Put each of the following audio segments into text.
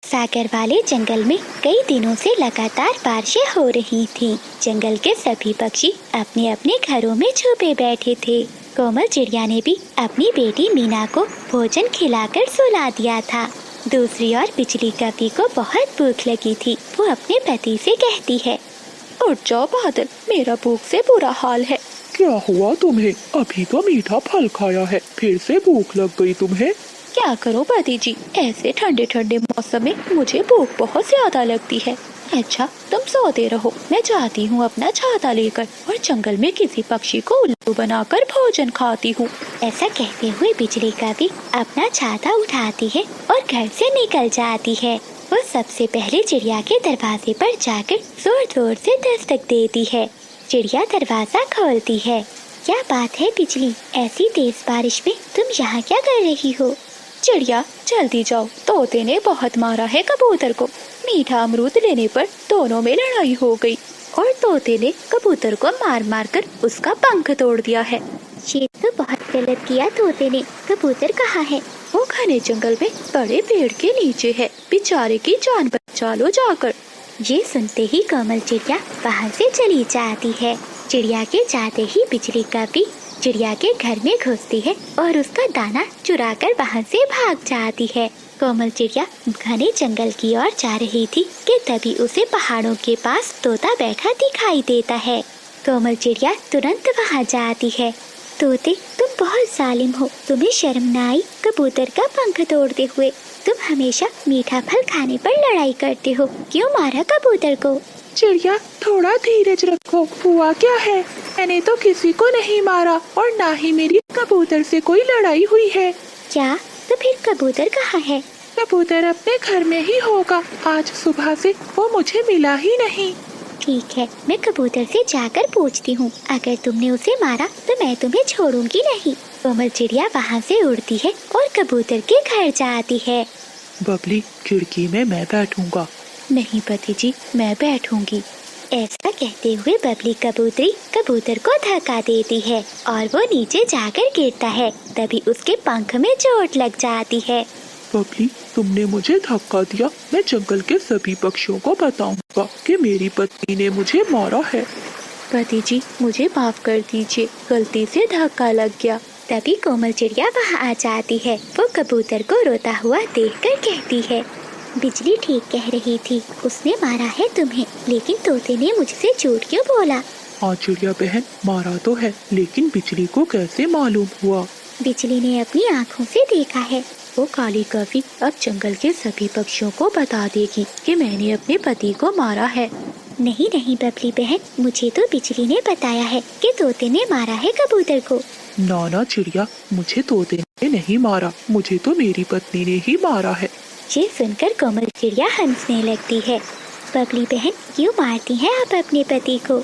सागर वाले जंगल में कई दिनों से लगातार बारिशें हो रही थीं। जंगल के सभी पक्षी अपने अपने घरों में छुपे बैठे थे। कोमल चिड़िया ने भी अपनी बेटी मीना को भोजन खिलाकर सुला दिया था। दूसरी ओर बिजली कपी को बहुत भूख लगी थी। वो अपने पति से कहती है, उठ जाओ बादल, मेरा भूख से बुरा हाल है। क्या हुआ तुम्हें? अभी तो मीठा फल खाया है, फिर से भूख लग गई तुम्हें? क्या करूं पति जी, ऐसे ठंडे ठंडे मौसम में मुझे भूख बहुत ज्यादा लगती है। अच्छा तुम सोते रहो, मैं जाती हूँ अपना छाता लेकर और जंगल में किसी पक्षी को उल्लू बनाकर भोजन खाती हूँ। ऐसा कहते हुए बिजली कपी अपना छाता उठाती है और घर से निकल जाती है। वो सबसे पहले चिड़िया के दरवाजे पर जाकर जोर जोर से दस्तक देती है। चिड़िया दरवाजा खोलती है। क्या बात है बिजली, ऐसी तेज बारिश में तुम यहाँ क्या कर रही हो? चिड़िया जल्दी जाओ, तोते ने बहुत मारा है कबूतर को। मीठा अमरूद लेने पर दोनों में लड़ाई हो गई और तोते ने कबूतर को मार मार कर उसका पंख तोड़ दिया है। ये तो बहुत गलत किया तोते ने। कबूतर कहाँ है? वो घने जंगल में बड़े पेड़ के नीचे है, बेचारे की जान बचा लो जाकर। ये सुनते ही कोमल चिड़िया वहाँ से चली जाती है। चिड़िया के जाते ही बिजली कपी चिड़िया के घर में घुसती है और उसका दाना चुराकर वहाँ से भाग जाती है। कोमल चिड़िया घने जंगल की ओर जा रही थी कि तभी उसे पहाड़ों के पास तोता बैठा दिखाई देता है। कोमल चिड़िया तुरंत वहाँ जाती है। तोते, तुम बहुत जालिम हो, तुम्हें शर्म न आई कबूतर का पंख तोड़ते हुए? तुम हमेशा मीठा फल खाने पर लड़ाई करते हो, क्यों मारा कबूतर को? चिड़िया थोड़ा धीरज रखो, हुआ क्या है? मैंने तो किसी को नहीं मारा और ना ही मेरी कबूतर से कोई लड़ाई हुई है। क्या? तो फिर कबूतर कहाँ है? कबूतर अपने घर में ही होगा, आज सुबह से वो मुझे मिला ही नहीं। ठीक है, मैं कबूतर से जाकर पूछती हूँ। अगर तुमने उसे मारा तो मैं तुम्हें छोड़ूंगी नहीं। कोमल चिड़िया वहाँ से उड़ती है और कबूतर के घर जाती है। बबली, खिड़की में मैं बैठूंगा। नहीं पति जी, मैं बैठूंगी। ऐसा कहते हुए बबली कबूतरी कबूतर को धक्का देती है और वो नीचे जाकर गिरता है। तभी उसके पंख में चोट लग जाती है। बबली, तुमने मुझे धक्का दिया। मैं जंगल के सभी पक्षियों को बताऊंगा कि मेरी पत्नी ने मुझे मारा है। पति जी मुझे माफ कर दीजिए, गलती से धक्का लग गया। तभी कोमल चिड़िया वहाँ आ जाती है। वो कबूतर को रोता हुआ देखकर कहती है, बिजली ठीक कह रही थी, उसने मारा है तुम्हें, लेकिन तोते ने मुझसे झूठ क्यों बोला? हाँ चिड़िया बहन, मारा तो है, लेकिन बिजली को कैसे मालूम हुआ? बिजली ने अपनी आँखों से देखा है। वो काली कवि अब जंगल के सभी पक्षियों को बता देगी कि मैंने अपने पति को मारा है। नहीं नहीं बबली बहन, मुझे तो बिजली ने बताया है कि तोते ने मारा है कबूतर को। ना चिड़िया, मुझे तोते ने नहीं मारा, मुझे तो मेरी पत्नी ने ही मारा है। ये सुनकर कोमल चिड़िया हंसने लगती है। बबली बहन, क्यों मारती हैं आप अपने पति को?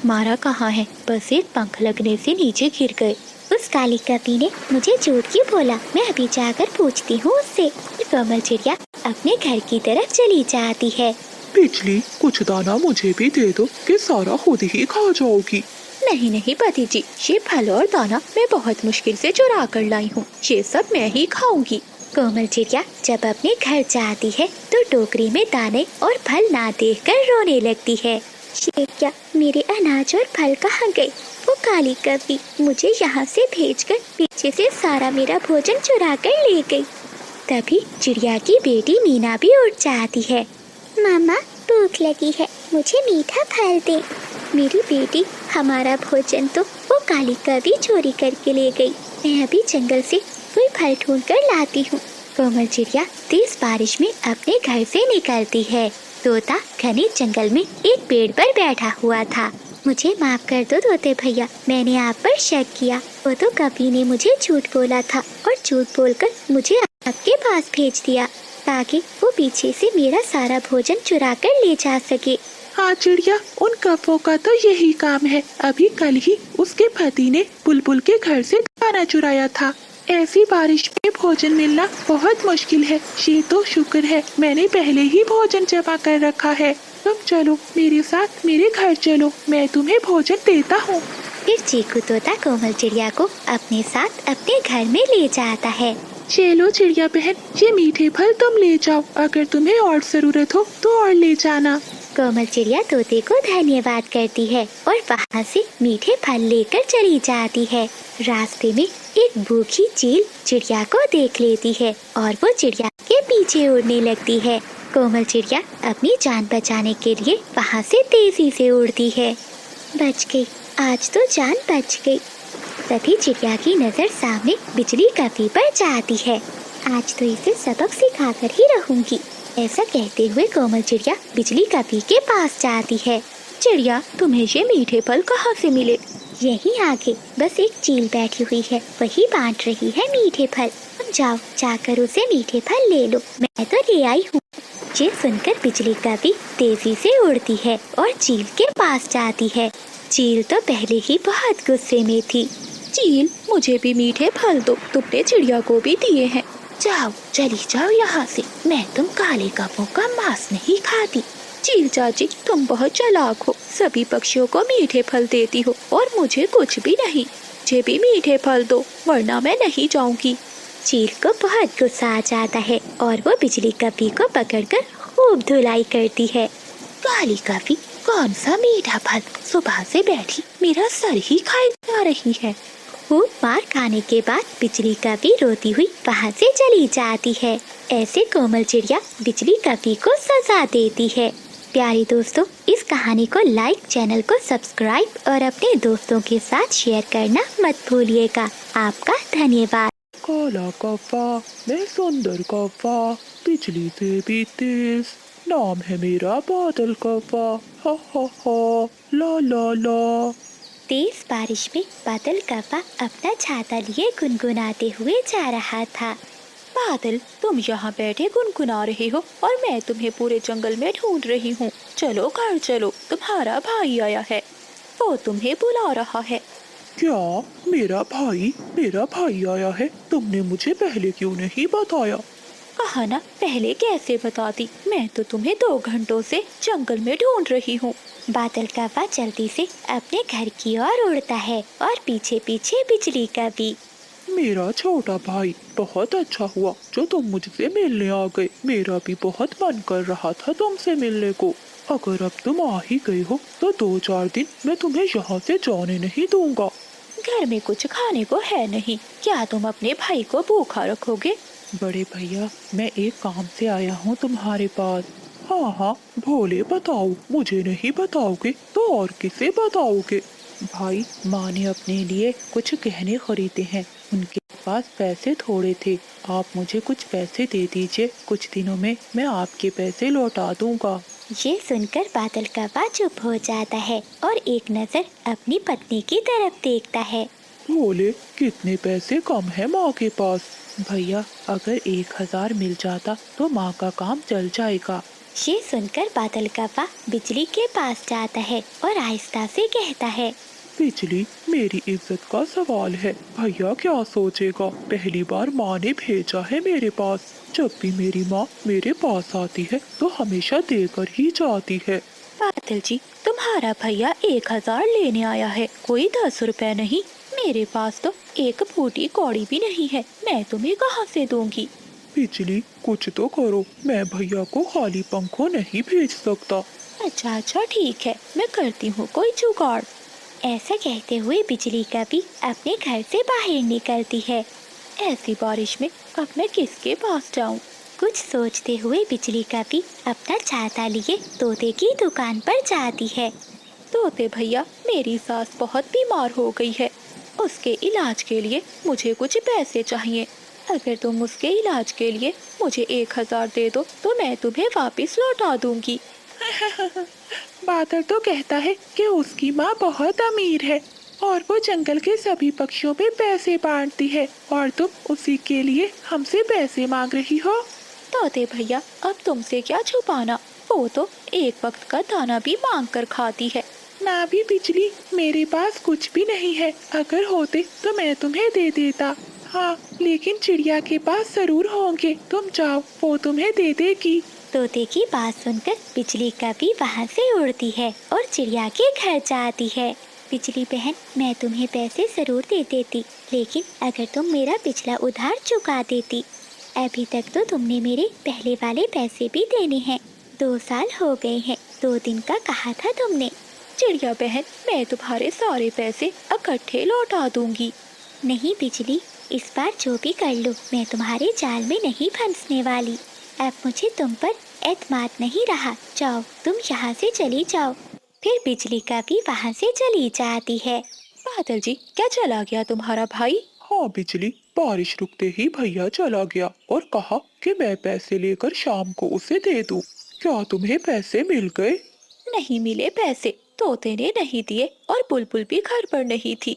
मारा कहाँ है, बस एक पंख लगने से नीचे गिर गए। उस काली कपी ने मुझे झूठ क्यों बोला? मैं अभी जाकर पूछती हूँ उससे। कोमल चिड़िया अपने घर की तरफ चली जाती है। बिजली, कुछ दाना मुझे भी दे दो कि सारा खुद ही खा जाओगी। नहीं नहीं पति जी, ये फल और दाना मैं बहुत मुश्किल से चुरा कर लाई हूँ, ये सब मैं ही खाऊंगी। कोमल चिड़िया जब अपने घर जाती है तो टोकरी में दाने और फल ना देखकर रोने लगती है। ये क्या, मेरे अनाज और फल कहाँ गए? वो काली कपी मुझे यहाँ से भेजकर पीछे से सारा मेरा भोजन चुरा कर ले गई। तभी चिड़िया की बेटी मीना भी उठ जाती है। मामा, भूख लगी है, मुझे मीठा फल दे। मेरी बेटी, हमारा भोजन तो वो काली कपी चोरी करके ले गई। मैं अभी जंगल से कोई फल ढूंढ कर लाती हूँ। कोमल चिड़िया तेज बारिश में अपने घर से निकलती है। तोता घने जंगल में एक पेड़ पर बैठा हुआ था। मुझे माफ कर दो तोते भैया, मैंने आप पर शक किया। वो तो कपी ने मुझे झूठ बोला था और झूठ बोलकर मुझे आपके पास भेज दिया ताकि वो पीछे से मेरा सारा भोजन चुरा कर ले जा सके। हाँ चिड़िया, उन कपों का तो यही काम है। अभी कल ही उसके पति ने बुलबुल के घर से दाना चुराया था। ऐसी बारिश में भोजन मिलना बहुत मुश्किल है। ये तो शुक्र है मैंने पहले ही भोजन जमा कर रखा है। तुम चलो मेरे साथ, मेरे घर चलो, मैं तुम्हें भोजन देता हूँ। फिर चीकू तोता कोमल चिड़िया को अपने साथ अपने घर में ले जाता है। ये लो चिड़िया बहन, ये मीठे फल तुम ले जाओ, अगर तुम्हें और जरूरत हो तो और ले जाना। कोमल चिड़िया तोते को धन्यवाद करती है और वहाँ से मीठे फल लेकर चली जाती है। रास्ते में एक भूखी चील चिड़िया को देख लेती है और वो चिड़िया के पीछे उड़ने लगती है। कोमल चिड़िया अपनी जान बचाने के लिए वहाँ से तेजी से उड़ती है। बच गई, आज तो जान बच गई। तभी चिड़िया की नजर सामने बिजली कपी पर जाती है। आज तो इसे सबक सिखाकर ही रहूंगी। ऐसा कहते हुए कोमल चिड़िया बिजली कपी के पास जाती है। चिड़िया, तुम्हें ये मीठे फल कहाँ से मिले? यहीं आगे बस एक चील बैठी हुई है, वही बांट रही है मीठे फल। तुम जाओ, जाकर उसे मीठे फल ले लो, मैं तो ले आई हूँ। ये सुनकर बिजली कपी तेजी से उड़ती है और चील के पास जाती है। चील तो पहले ही बहुत गुस्से में थी। चील, मुझे भी मीठे फल दो, तुमने चिड़िया को भी दिए हैं। जाओ, चली जाओ यहाँ से, मैं तुम काले कपों का मांस नहीं खाती। चील चाची, तुम बहुत चालाक हो, सभी पक्षियों को मीठे फल देती हो और मुझे कुछ भी नहीं। मुझे भी मीठे फल दो, वरना मैं नहीं जाऊंगी। चील को बहुत गुस्सा आ जाता है और वो बिजली कपी को पकड़कर खूब धुलाई करती है। काली कपी, कौन सा मीठा फल, सुबह से बैठी मेरा सर ही खाए जा रही है। खूब मार खाने के बाद बिजली कपी रोती हुई वहाँ से चली जाती है। ऐसे कोमल चिड़िया बिजली कपी को सजा देती है। प्यारे दोस्तों, इस कहानी को लाइक, चैनल को सब्सक्राइब और अपने दोस्तों के साथ शेयर करना मत भूलिएगा। आपका धन्यवाद। काला कौवा, मैं सुंदर कौवा, बिजली से भी तेज, नाम है मेरा बादल कौवा, हा हा हा, ला ला ला। तेज बारिश में बादल कौवा अपना छाता लिए गुनगुनाते हुए जा रहा था। बादल, तुम यहाँ बैठे गुनगुना रहे हो और मैं तुम्हें पूरे जंगल में ढूंढ रही हूँ। चलो घर चलो, तुम्हारा भाई आया है, वो तुम्हें बुला रहा है। क्या मेरा भाई आया है? तुमने मुझे पहले क्यों नहीं बताया? कहा ना, पहले कैसे बताती, मैं तो तुम्हें 2 घंटों से जंगल में ढूंढ रही हूँ। बादल कौवा जल्दी से अपने घर की ओर उड़ता है और पीछे पीछे बिजली कपी। मेरा छोटा भाई, बहुत अच्छा हुआ जो तुम मुझसे मिलने आ गए। मेरा भी बहुत मन कर रहा था तुमसे मिलने को। अगर अब तुम आ ही गए हो तो 2-4 दिन मैं तुम्हें यहाँ से जाने नहीं दूंगा। घर में कुछ खाने को है नहीं, क्या तुम अपने भाई को भूखा रखोगे? बड़े भैया, मैं एक काम से आया हूँ तुम्हारे पास। हाँ हाँ भोले, बताओ, मुझे नहीं बताओगे तो और किसे बताओगे? भाई, माँ ने अपने लिए कुछ गहने खरीदे हैं, उनके पास पैसे थोड़े थे, आप मुझे कुछ पैसे दे दीजिए, कुछ दिनों में मैं आपके पैसे लौटा दूंगा। ये सुनकर बादल कौवा चुप हो जाता है और एक नजर अपनी पत्नी की तरफ देखता है। बोले, कितने पैसे कम है माँ के पास? भैया, अगर 1000 मिल जाता तो माँ का काम चल जाएगा। ये सुनकर बादल कौवा बिजली के पास जाता है और आहिस्ता से कहता है, बिजली, मेरी इज्जत का सवाल है, भैया क्या सोचेगा? पहली बार माँ ने भेजा है मेरे पास। जब भी मेरी माँ मेरे पास आती है तो हमेशा देकर ही जाती है। बादल जी, तुम्हारा भैया 1000 लेने आया है, कोई 10 रुपए नहीं। मेरे पास तो एक फूटी कौड़ी भी नहीं है, मैं तुम्हें कहाँ से दूंगी? बिजली, कुछ तो करो, मैं भैया को खाली पंखों नहीं भेज सकता। अच्छा ठीक है, मैं करती हूँ कोई जुगाड़। ऐसा कहते हुए बिजली कपी अपने घर से बाहर निकलती है। ऐसी बारिश में अब मैं किसके पास जाऊँ? कुछ सोचते हुए बिजली कपी अपना छाता लिए तोते की दुकान पर जाती है। तोते भैया, मेरी सास बहुत बीमार हो गई है, उसके इलाज के लिए मुझे कुछ पैसे चाहिए। अगर तुम उसके इलाज के लिए मुझे 1000 दे दो तो मैं तुम्हें वापस लौटा दूंगी। बादल तो कहता है कि उसकी माँ बहुत अमीर है और वो जंगल के सभी पक्षियों पे पैसे बांटती है और तुम उसी के लिए हमसे पैसे मांग रही हो। तोते भैया, अब तुमसे क्या छुपाना, वो तो एक वक्त का दाना भी मांग कर खाती है। ना भी बिजली, मेरे पास कुछ भी नहीं है, अगर होते तो मैं तुम्हें दे देता। हाँ, लेकिन चिड़िया के पास जरूर होंगे, तुम जाओ, वो तुम्हें दे देगी। तोते की बात सुनकर बिजली कपी वहाँ से उड़ती है और चिड़िया के घर जाती है। बिजली बहन, मैं तुम्हें पैसे जरूर दे देती, लेकिन अगर तुम मेरा पिछला उधार चुका देती। अभी तक तो तुमने मेरे पहले वाले पैसे भी देने हैं। 2 साल हो गए हैं, 2 दिन का कहा था तुमने। चिड़िया बहन, मैं तुम्हारे सारे पैसे इकट्ठे लौटा दूंगी। नहीं बिजली, इस बार जो भी कर लो, मैं तुम्हारे जाल में नहीं फंसने वाली। अब मुझे तुम पर एतमाद नहीं रहा। जाओ, तुम यहाँ से चली जाओ। फिर बिजली का भी वहाँ से चली जाती है। बादल जी, क्या चला गया तुम्हारा भाई? हाँ बिजली, बारिश रुकते ही भैया चला गया और कहा कि मैं पैसे लेकर शाम को उसे दे दूं। क्या तुम्हें पैसे मिल गए? नहीं मिले पैसे, तोते ने नहीं दिए और बुलबुल भी घर पर नहीं थी।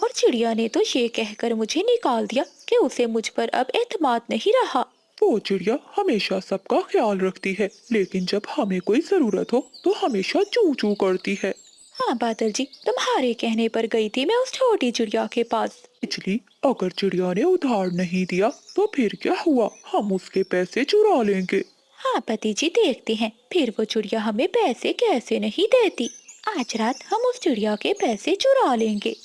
और चिड़िया ने तो ये कहकर मुझे निकाल दिया कि उसे मुझ पर अब एतमाद नहीं रहा। वो चिड़िया हमेशा सबका ख्याल रखती है, लेकिन जब हमें कोई जरूरत हो तो हमेशा चू चू करती है। हाँ बादल जी, तुम्हारे कहने पर गई थी मैं उस छोटी चिड़िया के पास। बिजली, अगर चिड़िया ने उधार नहीं दिया तो फिर क्या हुआ? हम उसके पैसे चुरा लेंगे। हाँ पति जी, देखते हैं फिर वो चिड़िया हमें पैसे कैसे नहीं देती। आज रात हम उस चिड़िया के पैसे चुरा लेंगे।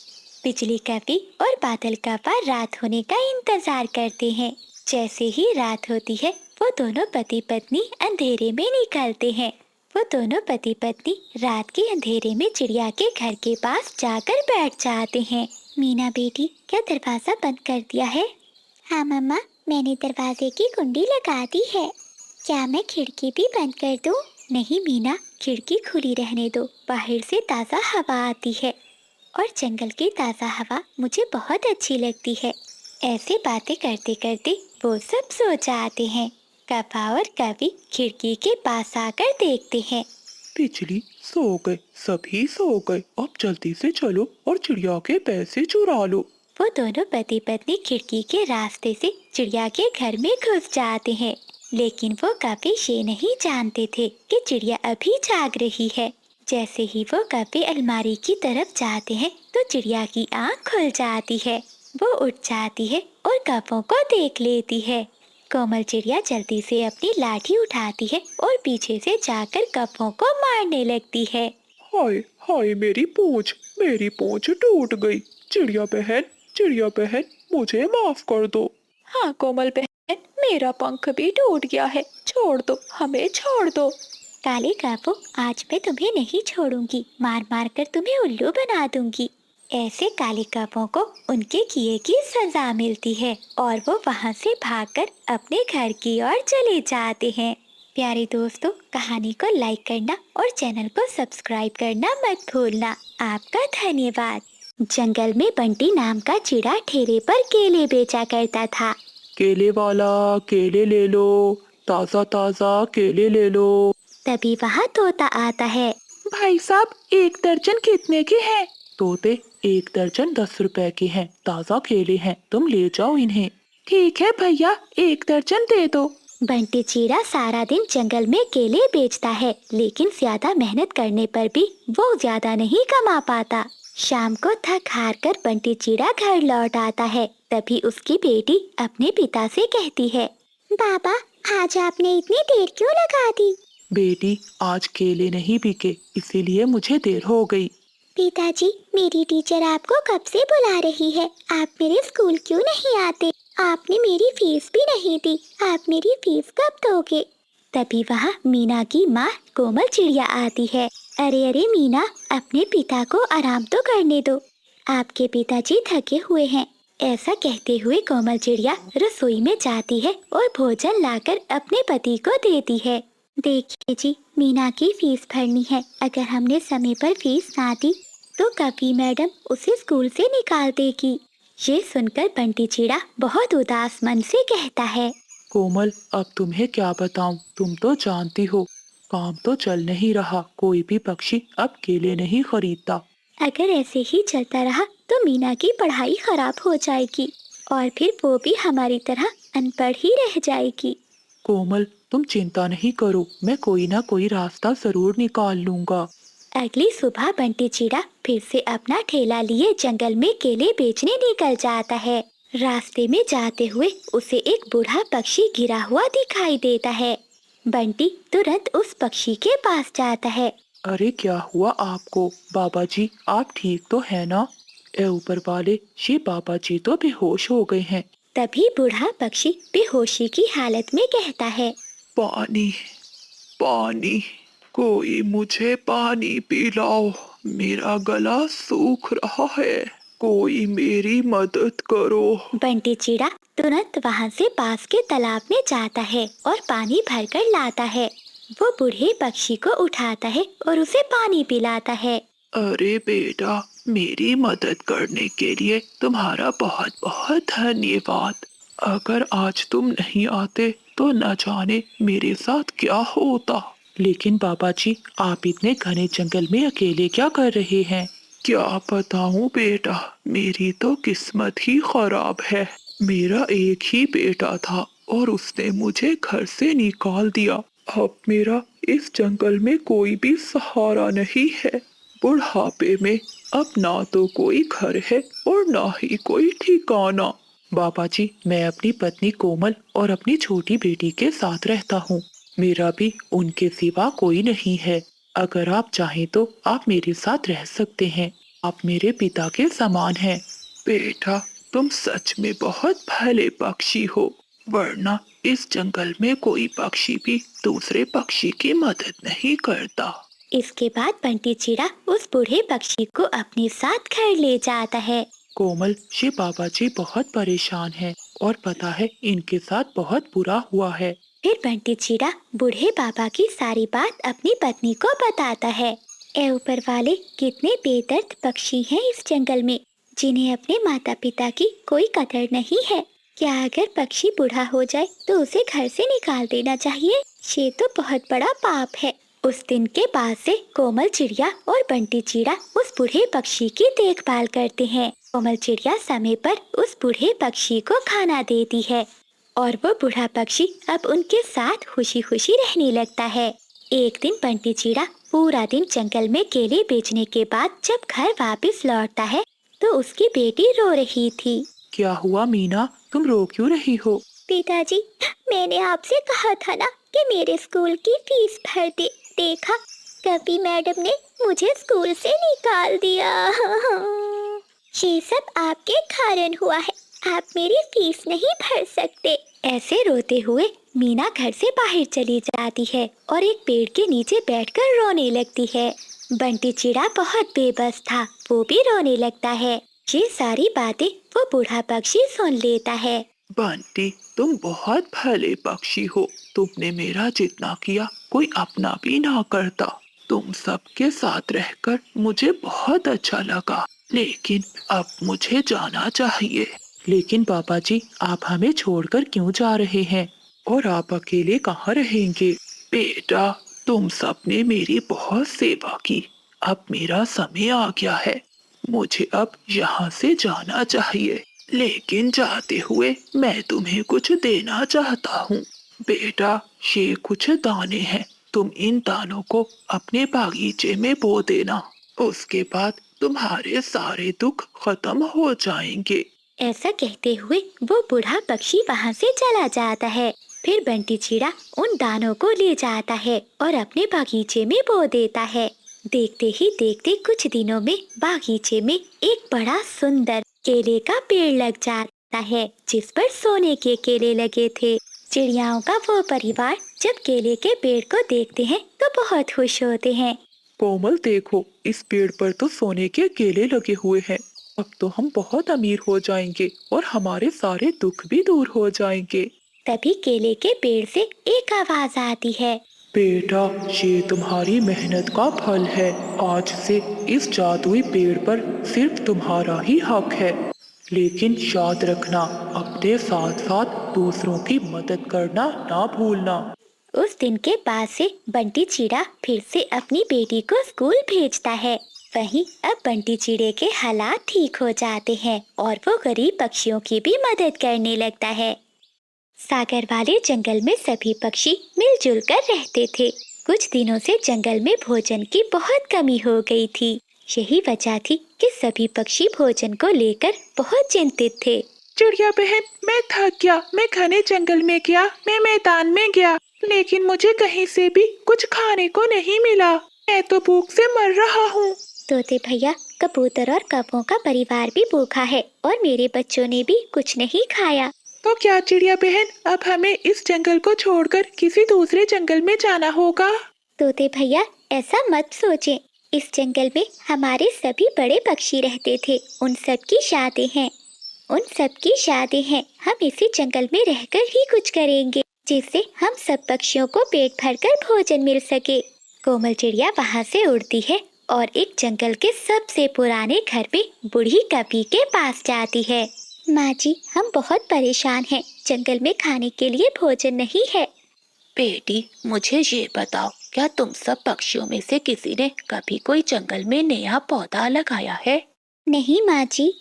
बिजली का भी और बादल का पार रात होने का इंतजार करते हैं। जैसे ही रात होती है, वो दोनों पति पत्नी अंधेरे में निकलते हैं। वो दोनों पति पत्नी रात के अंधेरे में चिड़िया के घर के पास जाकर बैठ जाते हैं। मीना बेटी, क्या दरवाजा बंद कर दिया है? हाँ मम्मा, मैंने दरवाजे की कुंडी लगा दी है। क्या मैं खिड़की भी बंद कर दूं? नहीं मीना, खिड़की खुली रहने दो, बाहर से ताज़ा हवा आती है और जंगल की ताज़ा हवा मुझे बहुत अच्छी लगती है। ऐसे बातें करते करते वो सब सो जाते हैं। कपा और कवि खिड़की के पास आकर देखते हैं। बिजली, सो गए, सभी सो गए। अब जल्दी से चलो और चिड़िया के पैसे चुरा लो। वो दोनों पति पत्नी खिड़की के रास्ते से चिड़िया के घर में घुस जाते हैं, लेकिन वो कभी ये नहीं जानते थे कि चिड़िया अभी जाग रही है। जैसे ही वो कभी अलमारी की तरफ जाते हैं तो चिड़िया की आंख खुल जाती है। वो उठ जाती है और कपों को देख लेती है। कोमल चिड़िया जल्दी से अपनी लाठी उठाती है और पीछे से जाकर कपों को मारने लगती है। हाय हाय, मेरी पूंछ टूट गई। चिड़िया बहन, मुझे माफ कर दो। हाँ कोमल बहन, मेरा पंख भी टूट गया है, छोड़ दो, हमें छोड़ दो। काले कापो, आज मैं तुम्हें नहीं छोड़ूंगी, मार मार कर तुम्हें उल्लू बना दूंगी। ऐसे काले कापों को उनके किए की सजा मिलती है और वो वहाँ से भागकर अपने घर की ओर चले जाते हैं। प्यारे दोस्तों, कहानी को लाइक करना और चैनल को सब्सक्राइब करना मत भूलना। आपका धन्यवाद। जंगल में बंटी नाम का चिड़ा ठेले पर केले बेचा करता था। केले वाला, केले ले लो, ताजा ताजा केले ले लो। तभी वहाँ तोता आता है। भाई साहब, 1 दर्जन कितने के हैं? तोते, 1 दर्जन 10 रुपए के हैं। ताजा केले हैं, तुम ले जाओ इन्हें। ठीक है भैया, 1 दर्जन दे दो। बंटी चिड़ा सारा दिन जंगल में केले बेचता है, लेकिन ज्यादा मेहनत करने पर भी वो ज्यादा नहीं कमा पाता। शाम को थक हार कर बंटी चिड़ा घर लौट आता है। तभी उसकी बेटी अपने पिता से कहती है, बाबा, आज आपने इतनी देर क्यों लगा दी? बेटी, आज केले नहीं बिके, इसीलिए मुझे देर हो गई। पिताजी, मेरी टीचर आपको कब से बुला रही है। आप मेरे स्कूल क्यों नहीं आते? आपने मेरी फीस भी नहीं दी। आप मेरी फीस कब दोगे? तभी वहाँ मीना की माँ कोमल चिड़िया आती है। अरे अरे मीना, अपने पिता को आराम तो करने दो, आपके पिताजी थके हुए हैं। ऐसा कहते हुए कोमल चिड़िया रसोई में जाती है और भोजन लाकर अपने पति को देती है। देखिए जी, मीना की फीस भरनी है। अगर हमने समय पर फीस ना दी तो कभी मैडम उसे स्कूल से निकाल देगी। ये सुनकर बंटी चिड़ा बहुत उदास मन से कहता है, कोमल, अब तुम्हें क्या बताऊं, तुम तो जानती हो, काम तो चल नहीं रहा। कोई भी पक्षी अब केले नहीं खरीदता। अगर ऐसे ही चलता रहा तो मीना की पढ़ाई खराब हो जाएगी और फिर वो भी हमारी तरह अनपढ़ ही रह जाएगी। कोमल, तुम चिंता नहीं करो, मैं कोई ना कोई रास्ता जरूर निकाल लूंगा। अगली सुबह बंटी चिड़ा फिर से अपना ठेला लिए जंगल में केले बेचने निकल जाता है। रास्ते में जाते हुए उसे एक बूढ़ा पक्षी गिरा हुआ दिखाई देता है। बंटी तुरंत उस पक्षी के पास जाता है अरे क्या हुआ आपको? बाबा जी आप ठीक तो है ना? ए ऊपर वाले, ये बाबा जी तो बेहोश हो गए हैं। तभी बूढ़ा पक्षी बेहोशी की हालत में कहता है, पानी, पानी, कोई मुझे पानी पिलाओ, मेरा गला सूख रहा है, कोई मेरी मदद करो। बंटी चिड़ा तुरंत वहाँ से पास के तालाब में जाता है और पानी भरकर लाता है। वो बूढ़े पक्षी को उठाता है और उसे पानी पिलाता है। अरे बेटा, मेरी मदद करने के लिए तुम्हारा बहुत बहुत धन्यवाद। अगर आज तुम नहीं आते तो न जाने मेरे साथ क्या होता। लेकिन बाबा जी आप इतने घने जंगल में अकेले क्या कर रहे हैं? क्या बताऊं बेटा, मेरी तो किस्मत ही खराब है। मेरा एक ही बेटा था और उसने मुझे घर से निकाल दिया। अब मेरा इस जंगल में कोई भी सहारा नहीं है। बुढ़ापे में अब ना तो कोई घर है और ना ही कोई ठिकाना। बाबा जी मैं अपनी पत्नी कोमल और अपनी छोटी बेटी के साथ रहता हूँ। मेरा भी उनके सिवा कोई नहीं है। अगर आप चाहें तो आप मेरे साथ रह सकते हैं। आप मेरे पिता के समान हैं। बेटा तुम सच में बहुत भले पक्षी हो, वरना इस जंगल में कोई पक्षी भी दूसरे पक्षी की मदद नहीं करता। इसके बाद बंटी चिड़ा उस बूढ़े पक्षी को अपने साथ घर ले जाता है। कोमल, ये बाबा जी बहुत परेशान हैं और पता है इनके साथ बहुत बुरा हुआ है। फिर बंटी चिड़ा बूढ़े बाबा की सारी बात अपनी पत्नी को बताता है। ए ऊपर वाले, कितने बेदर्द पक्षी हैं इस जंगल में, जिन्हें अपने माता पिता की कोई कदर नहीं है। क्या अगर पक्षी बूढ़ा हो जाए तो उसे घर से निकाल देना चाहिए? ये तो बहुत बड़ा पाप है। उस दिन के बाद से कोमल चिड़िया और बंटी चिड़ा उस बूढ़े पक्षी की देखभाल करते हैं। कोमल चिड़िया समय पर उस बूढ़े पक्षी को खाना देती है और वो बूढ़ा पक्षी अब उनके साथ खुशी खुशी रहने लगता है। एक दिन बंटी चिड़ा पूरा दिन जंगल में केले बेचने के बाद जब घर वापस लौटता है तो उसकी बेटी रो रही थी। क्या हुआ मीना, तुम रो क्यों रही हो? पिताजी, मैंने आपसे कहा था ना कि मेरे स्कूल की फीस भर दे। देखा, कभी मैडम ने मुझे स्कूल से निकाल दिया। ये सब आपके कारण हुआ है। आप मेरी फीस नहीं भर सकते। ऐसे रोते हुए मीना घर से बाहर चली जाती है और एक पेड़ के नीचे बैठकर रोने लगती है। बंटी चिड़ा बहुत बेबस था, वो भी रोने लगता है। ये सारी बातें वो बूढ़ा पक्षी सुन लेता है। बंटी तुम बहुत भले पक्षी हो। तुमने मेरा जितना किया कोई अपना भी ना करता। तुम सबके साथ रहकर मुझे बहुत अच्छा लगा, लेकिन अब मुझे जाना चाहिए। लेकिन बाबा जी आप हमें छोड़कर क्यों जा रहे हैं? और आप अकेले कहाँ रहेंगे? बेटा तुम सबने मेरी बहुत सेवा की, अब मेरा समय आ गया है। मुझे अब यहाँ से जाना चाहिए, लेकिन जाते हुए मैं तुम्हें कुछ देना चाहता हूँ। बेटा ये कुछ दाने हैं, तुम इन दानों को अपने बागीचे में बो देना। उसके बाद तुम्हारे सारे दुख खत्म हो जाएंगे। ऐसा कहते हुए वो बूढ़ा पक्षी वहाँ से चला जाता है। फिर बंटी चिड़ा उन दानों को ले जाता है और अपने बागीचे में बो देता है। देखते ही देखते कुछ दिनों में बागीचे में एक बड़ा सुंदर केले का पेड़ लग जाता है, जिस पर सोने के केले लगे थे। चिड़ियाओं का वो परिवार जब केले के पेड़ को देखते हैं तो बहुत खुश होते हैं। कोमल देखो, इस पेड़ पर तो सोने के केले लगे हुए हैं। अब तो हम बहुत अमीर हो जाएंगे और हमारे सारे दुख भी दूर हो जाएंगे। तभी केले के पेड़ से एक आवाज आती है। बेटा ये तुम्हारी मेहनत का फल है। आज से इस जादुई पेड़ पर सिर्फ तुम्हारा ही हक है। लेकिन याद रखना, अपने साथ साथ दूसरों की मदद करना ना भूलना। उस दिन के बाद से बंटी चिड़ा फिर से अपनी बेटी को स्कूल भेजता है। वहीं अब बंटी चिड़े के हालात ठीक हो जाते हैं और वो गरीब पक्षियों की भी मदद करने लगता है। सागर वाले जंगल में सभी पक्षी मिलजुल कर रहते थे। कुछ दिनों से जंगल में भोजन की बहुत कमी हो गई थी। यही वजह थी कि सभी पक्षी भोजन को लेकर बहुत चिंतित थे। चिड़िया बहन, मैं थक गया। मैं घने जंगल में गया, मैं मैदान में गया, लेकिन मुझे कहीं से भी कुछ खाने को नहीं मिला। मैं तो भूख से मर रहा हूँ। तोते भैया, कबूतर और कौवों का परिवार भी भूखा है और मेरे बच्चों ने भी कुछ नहीं खाया। तो क्या चिड़िया बहन, अब हमें इस जंगल को छोड़कर किसी दूसरे जंगल में जाना होगा? तोते भैया, ऐसा मत सोचें। इस जंगल में हमारे सभी बड़े पक्षी रहते थे। उन सब की शादी हैं। हम इसी जंगल में रहकर ही कुछ करेंगे, जिससे हम सब पक्षियों को पेट भरकर भोजन मिल सके। कोमल चिड़िया वहाँ से उड़ती है और एक जंगल के सबसे पुराने घर पे बूढ़ी कपी के पास जाती है। माँ जी, हम बहुत परेशान हैं। जंगल में खाने के लिए भोजन नहीं है। बेटी, मुझे ये बताओ, क्या तुम सब पक्षियों में से किसी ने कभी कोई जंगल में नया पौधा लगाया है? नहीं माँ जी।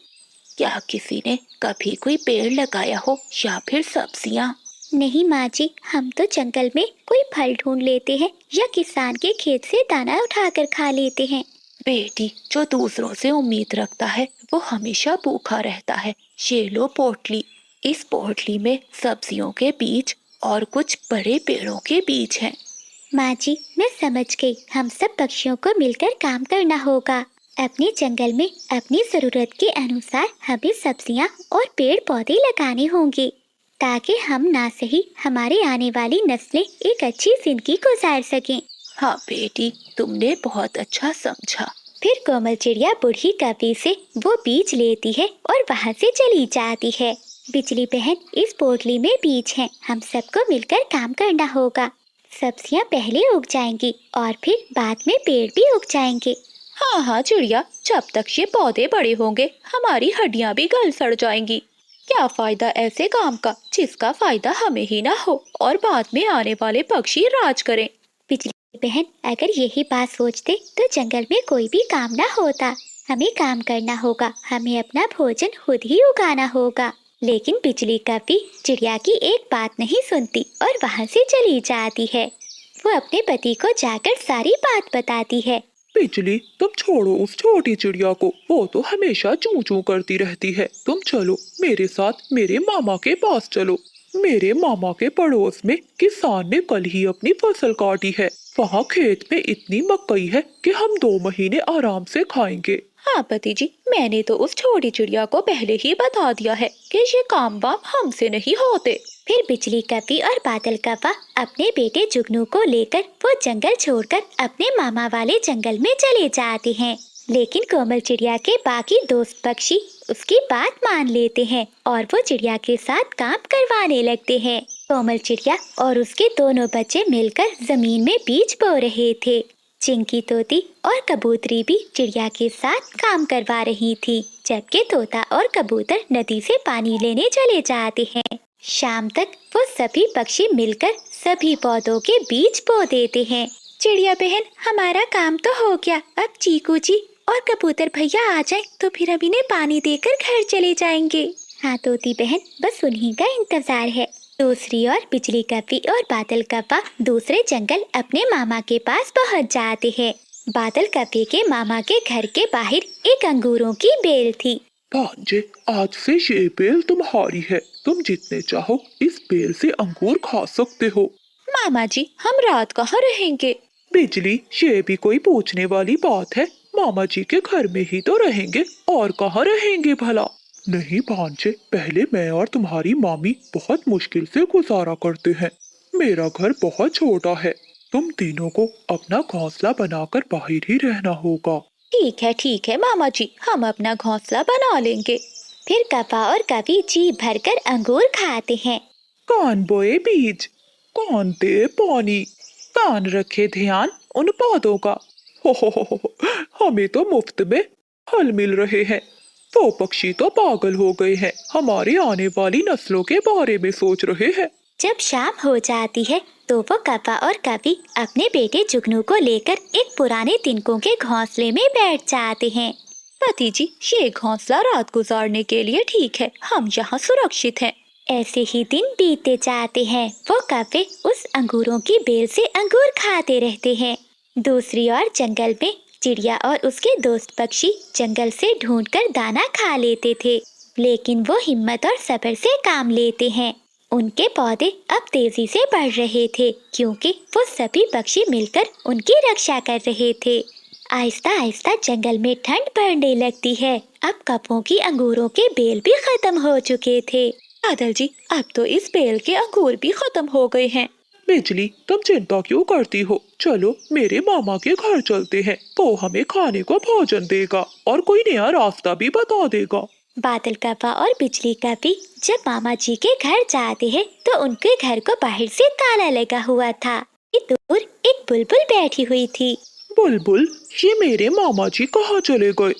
क्या किसी ने कभी कोई पेड़ लगाया हो या फिर सब्जियाँ? नहीं माँ जी, हम तो जंगल में कोई फल ढूंढ लेते हैं या किसान के खेत से दाना उठाकर खा लेते हैं। बेटी, जो दूसरों से उम्मीद रखता है वो हमेशा भूखा रहता है। ये लो पोटली। इस पोटली में सब्जियों के बीज और कुछ बड़े पेड़ों के बीज हैं। माँ जी, मैं समझ गई। हम सब पक्षियों को मिलकर काम करना होगा। अपने जंगल में अपनी जरूरत के अनुसार हमें सब्जियाँ और पेड़ पौधे लगाने होंगे, ताकि हम ना सही हमारी आने वाली नस्लें एक अच्छी जिंदगी गुजार सकें। हाँ बेटी, तुमने बहुत अच्छा समझा। फिर कोमल चिड़िया बूढ़ी कपी से वो बीज लेती है और वहाँ से चली जाती है। बिजली बहन, इस पोटली में बीज हैं। हम सबको मिलकर काम करना होगा। सब्जियाँ पहले उग जाएंगी और फिर बाद में पेड़ भी उग जाएंगे। हाँ हाँ चिड़िया, जब तक ये पौधे बड़े होंगे हमारी हड्डियाँ भी गल सड़ जाएंगी। क्या फायदा ऐसे काम का जिसका फायदा हमें ही ना हो और बाद में आने वाले पक्षी राज करें। बिजली बहन, अगर यही बात सोचते तो जंगल में कोई भी काम ना होता। हमें काम करना होगा। हमें अपना भोजन खुद ही उगाना होगा। लेकिन बिजली कपी चिड़िया की एक बात नहीं सुनती और वहाँ से चली जाती है। वो अपने पति को जाकर सारी बात बताती है। बिजली, तुम छोड़ो उस छोटी चिड़िया को, वो तो हमेशा चूं चूं करती रहती है। तुम चलो मेरे साथ मेरे मामा के पास चलो। मेरे मामा के पड़ोस में किसान ने कल ही अपनी फसल काटी है। वहाँ खेत में इतनी मकई है कि हम 2 महीने आराम से खाएंगे। हाँ पति जी, मैंने तो उस छोटी चिड़िया को पहले ही बता दिया है कि ये काम वाम हमसे नहीं होते। फिर बिजली कपी और बादल कपा अपने बेटे जुगनू को लेकर वो जंगल छोड़कर अपने मामा वाले जंगल में चले जाते हैं। लेकिन कोमल चिड़िया के बाकी दोस्त पक्षी उसकी बात मान लेते हैं और वो चिड़िया के साथ काम करवाने लगते हैं। कोमल चिड़िया और उसके दोनों बच्चे मिलकर जमीन में बीज बो रहे थे। चिंकी तोती और कबूतरी भी चिड़िया के साथ काम करवा रही थी, जबकि तोता और कबूतर नदी से पानी लेने चले जाते हैं। शाम तक वो सभी पक्षी मिलकर सभी पौधों के बीज बो देते हैं। चिड़िया बहन, हमारा काम तो हो गया। अब चीकू जी और कबूतर भैया आ जाएं तो फिर हम इन्हें पानी देकर घर चले जाएंगे। हाँ तोती बहन, बस उन्हीं का इंतजार है। दूसरी ओर बिजली कपी और बादल कपा दूसरे जंगल अपने मामा के पास पहुंच जाते हैं। बादल कपी के मामा के घर के बाहर एक अंगूरों की बेल थी। भांजे, आज से ये बेल तुम्हारी है। तुम जितने चाहो इस बेल से अंगूर खा सकते हो। मामा जी, हम रात कहाँ रहेंगे? बिजली, ये भी कोई पूछने वाली बात है। मामा जी के घर में ही तो रहेंगे, और कहाँ रहेंगे भला? नहीं भांजे, पहले मैं और तुम्हारी मामी बहुत मुश्किल से गुजारा करते हैं। मेरा घर बहुत छोटा है। तुम तीनों को अपना घोंसला बनाकर बाहर ही रहना होगा। ठीक है मामा जी, हम अपना घोंसला बना लेंगे। फिर कपा और कवि जी भरकर अंगूर खाते हैं। कान बोए बीज, कान दे पानी, कान रखे ध्यान उन पौधों का। हो, हमें तो मुफ्त में फल मिल रहे हैं। तो पक्षी तो पागल हो गए हैं, हमारे आने वाली नस्लों के बारे में सोच रहे हैं। जब शाम हो जाती है तो वो कपा और कवि अपने बेटे जुगनू को लेकर एक पुराने तिनकों के घोंसले में बैठ जाते हैं। पति जी, ये घोंसला रात गुजारने के लिए ठीक है। हम यहाँ सुरक्षित हैं। ऐसे ही दिन बीतते जाते हैं। वो कव्वे उस अंगूरों की बेल से अंगूर खाते रहते हैं। दूसरी ओर जंगल में चिड़िया और उसके दोस्त पक्षी जंगल से ढूंढकर दाना खा लेते थे, लेकिन वो हिम्मत और सब्र से काम लेते हैं। उनके पौधे अब तेजी से बढ़ रहे थे क्योंकि वो सभी पक्षी मिलकर उनकी रक्षा कर रहे थे। आहिस्ता आहिस्ता जंगल में ठंड बढ़ने लगती है। अब कपों की अंगूरों के बेल भी खत्म हो चुके थे। बादल जी, अब तो इस बेल के अंगूर भी खत्म हो गए हैं। बिजली, तुम चिंता क्यों करती हो? चलो मेरे मामा के घर चलते हैं, वो हमें खाने को भोजन देगा और कोई नया रास्ता भी बता देगा। बादल कव्वा और बिजली कव्वी जब मामा जी के घर जाते हैं तो उनके घर को बाहर से ताला लगा हुआ था। दूर एक बुलबुल बैठी हुई थी। बुलबुल, ये मेरे मामा जी कहाँ चले गए?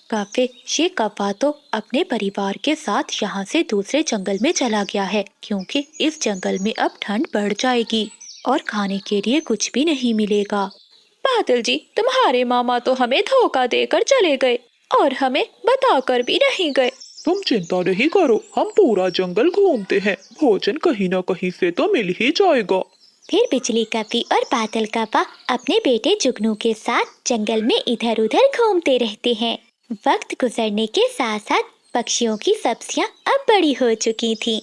कव्वे, ये कव्वा तो अपने परिवार के साथ यहाँ से दूसरे जंगल में चला गया है क्योंकि इस जंगल में अब ठंड बढ़ जाएगी और खाने के लिए कुछ भी नहीं मिलेगा। बादल जी, तुम्हारे मामा तो हमें धोखा देकर चले गए और हमें बताकर भी नहीं गए। तुम चिंता नहीं करो, हम पूरा जंगल घूमते हैं, भोजन कहीं न कहीं से तो मिल ही जाएगा। फिर बिजली कव्वी और बादल कव्वा अपने बेटे जुगनू के साथ जंगल में इधर उधर घूमते रहते हैं। वक्त गुजरने के साथ साथ पक्षियों की सब्जियां अब बड़ी हो चुकी थीं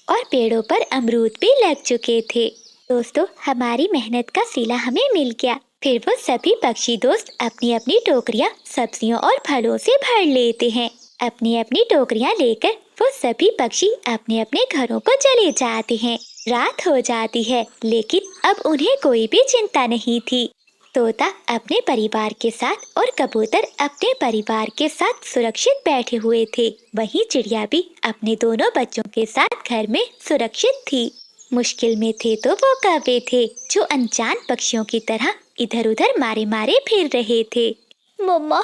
और पेड़ों पर अमरूद भी लग चुके थे। दोस्तों, हमारी मेहनत का सिला हमें मिल गया। फिर वो सभी पक्षी दोस्त अपनी अपनी टोकरियां सब्जियों और फलों से भर लेते हैं। अपनी अपनी टोकरियां लेकर वो सभी पक्षी अपने अपने घरों को चले जाते हैं। रात हो जाती है लेकिन अब उन्हें कोई भी चिंता नहीं थी। तोता अपने परिवार के साथ और कबूतर अपने परिवार के साथ सुरक्षित बैठे हुए थे। वहीं चिड़िया भी अपने दोनों बच्चों के साथ घर में सुरक्षित थी। मुश्किल में थे तो वो कौवे थे जो अनजान पक्षियों की तरह इधर उधर मारे मारे फिर रहे थे। मम्मा,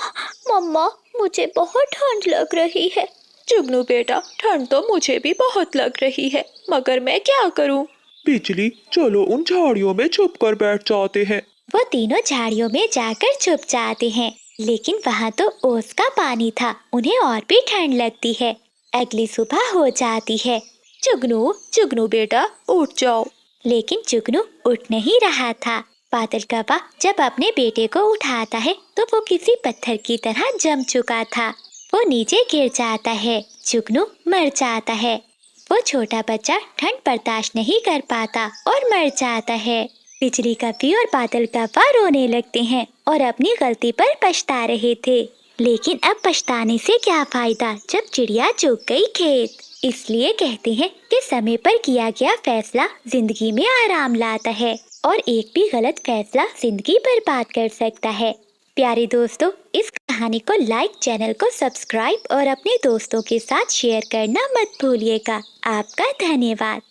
मम्मा, मुझे बहुत ठंड लग रही है। जुगनू बेटा, ठंड तो मुझे भी बहुत लग रही है, मगर मैं क्या करूं? बिजली, चलो उन झाड़ियों में छुप कर बैठ जाते हैं। वो तीनों झाड़ियों में जाकर छुप जाते हैं लेकिन वहाँ तो ओस का पानी था, उन्हें और भी ठंड लगती है। अगली सुबह हो जाती है। जुगनू, जुगनू बेटा, उठ जाओ। लेकिन जुगनू उठ नहीं रहा था। बादल कव्वा जब अपने बेटे को उठाता है तो वो किसी पत्थर की तरह जम चुका था। वो नीचे गिर जाता है। जुगनू मर जाता है। वो छोटा बच्चा ठंड बर्दाश्त नहीं कर पाता और मर जाता है। बिजली कव्वी और बादल कव्वा रोने लगते हैं और अपनी गलती पर पछता रहे थे। लेकिन अब पछताने से क्या फायदा जब चिड़िया चुग गई खेत। इसलिए कहते हैं कि समय पर किया गया फैसला जिंदगी में आराम लाता है और एक भी गलत फैसला जिंदगी बर्बाद कर सकता है। प्यारे दोस्तों, इस कहानी को लाइक, चैनल को सब्सक्राइब और अपने दोस्तों के साथ शेयर करना मत भूलिएगा। आपका धन्यवाद।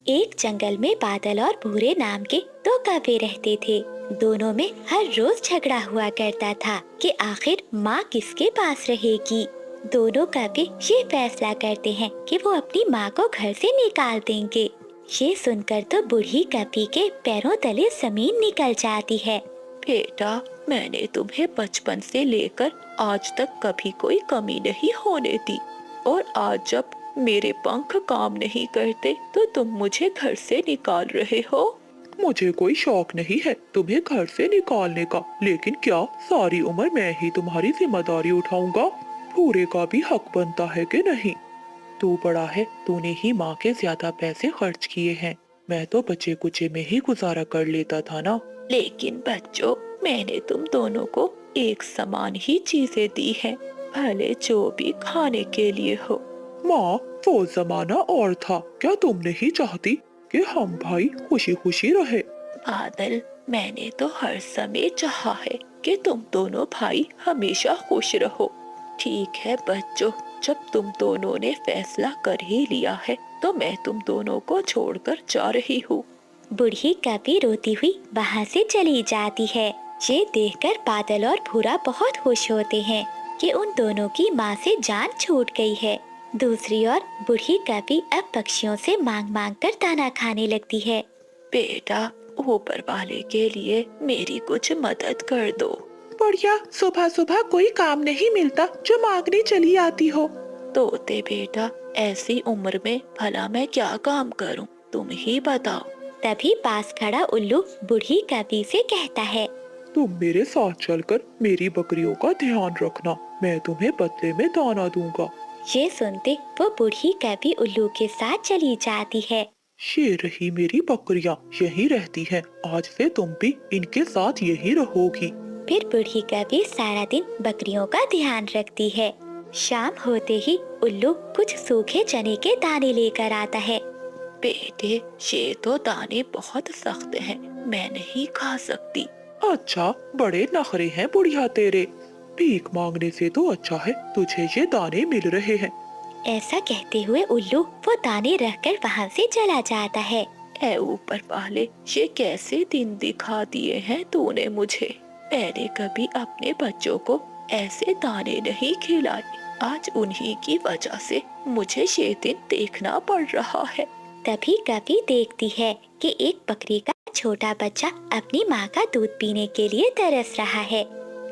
एक जंगल में बादल और भूरे नाम के दो कौवे रहते थे। दोनों में हर रोज झगड़ा हुआ करता था कि आखिर माँ किसके पास रहेगी। दोनों कौवे ये फैसला करते हैं कि वो अपनी माँ को घर से निकाल देंगे। ये सुनकर तो बूढ़ी कौवी के पैरों तले जमीन निकल जाती है। बेटा, मैंने तुम्हें बचपन से लेकर आज तक कभी कोई कमी नहीं होने दी और आज जब मेरे पंख काम नहीं करते तो तुम मुझे घर से निकाल रहे हो। मुझे कोई शौक नहीं है तुम्हें घर से निकालने का, लेकिन क्या सारी उम्र मैं ही तुम्हारी जिम्मेदारी उठाऊंगा? भूरे का भी हक बनता है कि नहीं? तू बड़ा है, तूने ही माँ के ज्यादा पैसे खर्च किए हैं। मैं तो बचे कुचे में ही गुजारा कर लेता था ना। लेकिन बच्चों, मैंने तुम दोनों को एक समान ही चीजें दी हैं, भले जो भी खाने के लिए हो। माँ, वो जमाना और था, क्या तुम नहीं चाहती कि हम भाई खुशी खुशी रहे? बादल, मैंने तो हर समय चाहा है कि तुम दोनों भाई हमेशा खुश रहो। ठीक है बच्चों, जब तुम दोनों ने फैसला कर ही लिया है तो मैं तुम दोनों को छोड़कर जा रही हूँ। बूढ़ी कौवी रोती हुई वहाँ से चली जाती है। ये देखकर बादल और भूरा बहुत खुश होते हैं कि उन दोनों की माँ से जान छूट गई है। दूसरी ओर बूढ़ी कौवी अब पक्षियों से मांग मांग कर दाना खाने लगती है। बेटा, ऊपर वाले के लिए मेरी कुछ मदद कर दो। बढ़िया, सुबह सुबह कोई काम नहीं मिलता जो मांगने चली आती हो। तोते बेटा, ऐसी उम्र में भला मैं क्या काम करूं, तुम ही बताओ। तभी पास खड़ा उल्लू बूढ़ी कौवी से कहता है, तुम मेरे साथ चलकर मेरी बकरियों का ध्यान रखना, मैं तुम्हें बदले में दाना दूंगा। ये सुनते वो बूढ़ी कौवी उल्लू के साथ चली जाती है। ये रही मेरी बकरियां, यहीं रहती हैं। आज से तुम भी इनके साथ यहीं रहोगी। फिर बूढ़ी कभी सारा दिन बकरियों का ध्यान रखती है। शाम होते ही उल्लू कुछ सूखे चने के दाने लेकर आता है। बेटे, ये तो दाने बहुत सख्त हैं, मैं नहीं खा सकती। अच्छा, बड़े नखरे हैं बुढ़िया तेरे। भीख मांगने से तो अच्छा है तुझे ये दाने मिल रहे हैं। ऐसा कहते हुए उल्लू वो दाने रखकर वहाँ से चला जाता है। ऐ ऊपर वाले, ये कैसे दिन दिखा दिए हैं तूने मुझे। मैंने कभी अपने बच्चों को ऐसे दाने नहीं खिलाए। आज उन्हीं की वजह से मुझे ये दिन देखना पड़ रहा है। तभी कभी देखती है कि एक बकरी का छोटा बच्चा अपनी माँ का दूध पीने के लिए तरस रहा है।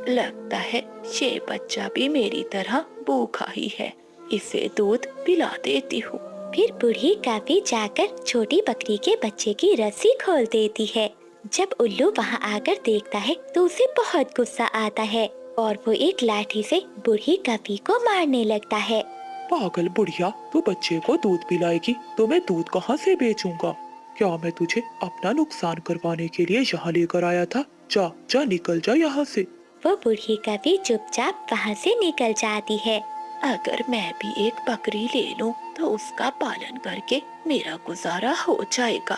लगता है ये बच्चा भी मेरी तरह भूखा ही है, इसे दूध पिला देती हूँ। फिर बूढ़ी कभी जाकर छोटी बकरी के बच्चे की रस्सी खोल देती है। जब उल्लू वहाँ आकर देखता है तो उसे बहुत गुस्सा आता है और वो एक लाठी से बूढ़ी कभी को मारने लगता है। पागल बुढ़िया, तू बच्चे को दूध पिलाएगी तो मैं दूध कहाँ से बेचूंगा? क्या मैं तुझे अपना नुकसान करवाने के लिए यहाँ लेकर आया था? जा जा, निकल जा यहाँ से। वो बूढ़ी कभी चुपचाप वहाँ से निकल जाती है। अगर मैं भी एक बकरी ले लूं तो उसका पालन करके मेरा गुजारा हो जाएगा।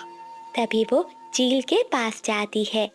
तभी वो चील के पास जाती है